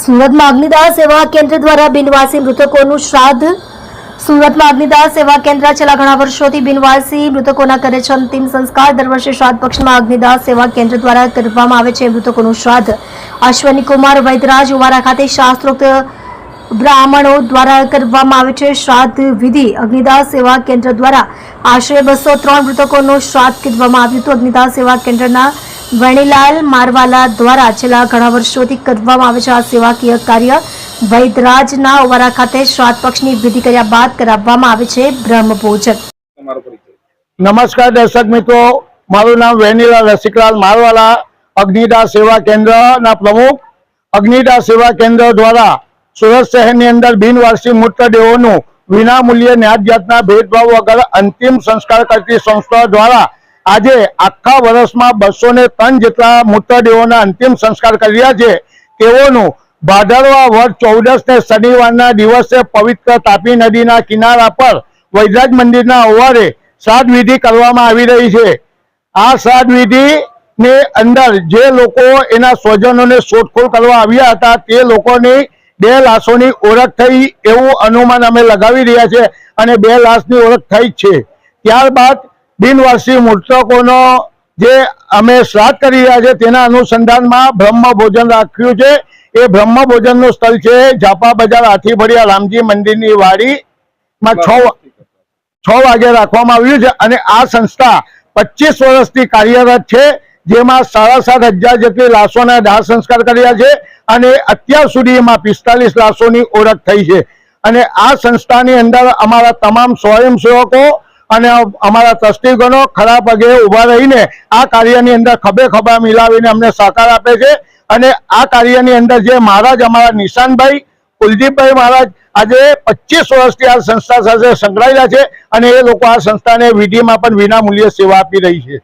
સુરતમાં અગ્નિદાહ સેવા કેન્દ્ર દ્વારા બિનવાસી મૃતકોનું શ્રાદ્ધ. સુરતમાં અગ્નિદાહ સેવા કેન્દ્ર છેલ્લા ઘણા વર્ષોથી બિનવાસી મૃતકોના કરે છે અંતિમ સંસ્કાર. દર વર્ષે શ્રાદ્ધ પક્ષમાં અગ્નિદાહ સેવા કેન્દ્ર દ્વારા કરવામાં આવે છે મૃતકોનું શ્રાદ્ધ. અશ્વની કુમાર વૈદરાજ ઉવારા ખાતે શાસ્ત્રોક્ત બ્રાહ્મણો દ્વારા કરવામાં આવે છે શ્રાદ્ધ વિધિ. અગ્નિદાહ સેવા કેન્દ્ર દ્વારા આશરે 203 મૃતકોનું શ્રાદ્ધ કરવામાં આવ્યું હતું. અગ્નિદાહ સેવા કેન્દ્રના વેણીલાલ મારવાલા દ્વારા છેલ્લા ઘણા વર્ષોથી કરવામાં આવે છે આ સેવાકીય કાર્ય. વૈદરાજના ઉવારા ખાતે શ્રાદ્ધ પક્ષની વિધિ કર્યા બાદ કરાવવામાં આવે છે બ્રહ્મભોજન. નમસ્કાર દર્શક મિત્રો, મારું નામ વેણીલાલ રસિકલાલ મારવાલા, અગ્નિદાહ સેવા કેન્દ્રના પ્રમુખ. અગ્નિદાહ સેવા કેન્દ્ર દ્વારા સુરત શહેરની અંદર બિનવારસી મૃતદેહોનું વિનામૂલ્યે ન્યાય જાતના ભેદભાવ વગર અંતિમ સંસ્કાર કરતી સંસ્થા દ્વારા આજે આખા વર્ષમાં 203 જેટલા મૃતદેહોના અંતિમ સંસ્કાર કર્યા છે. તેઓનું ભાદરવા વદ 14 ને શનિવારના દિવસે પવિત્ર તાપી નદીના કિનારા પર વૈદરાજ મંદિરના અવારે શ્રાદ્ધ વિધિ કરવામાં આવી રહી છે. આ શ્રાદ્ધ વિધિની અંદર જે લોકો એના સ્વજનોને શોધખોળ કરવા આવ્યા હતા તે લોકોની 2 લાશોની ઓળખ થઈ એવું અનુમાન અમે લગાવી રહ્યા છે અને 2 લાશની ઓળખ થઈ છે. ત્યારબાદ બિનવારસી મૃતકોનો જે અમે શ્રાદ્ધ કરી રહ્યા છે તેના અનુસંધાનમાં બ્રહ્મ ભોજન રાખ્યું છે. એ બ્રહ્મ ભોજનનું સ્થળ છે ઝાપા બજાર હાથીભળિયા રામજી મંદિરની વાડીમાં 6 વાગે રાખવામાં આવ્યું છે અને આ સંસ્થા 25 વર્ષથી કાર્યરત છે, જેમાં 7,500 જેટલી લાશોના દાહ સંસ્કાર કર્યા છે અને અત્યાર સુધીમાં 45 લાશોની ઓળખ થઈ છે. અને આ સંસ્થાની અંદર અમારા તમામ સ્વયંસેવકો અને અમારા ટ્રસ્ટીગણો ખરા પગે ઊભા રહીને આ કાર્યની અંદર ખભે ખભા મિલાવીને અમને સહકાર આપે છે. અને આ કાર્યની અંદર જે મહારાજ અમારા નિશાનભાઈ કુલદીપભાઈ મહારાજ આજે 25 વર્ષથી આ સંસ્થા સાથે સંકળાયેલા છે અને એ લોકો આ સંસ્થાને વિધિમાં પણ વિનામૂલ્યે સેવા આપી રહી છે.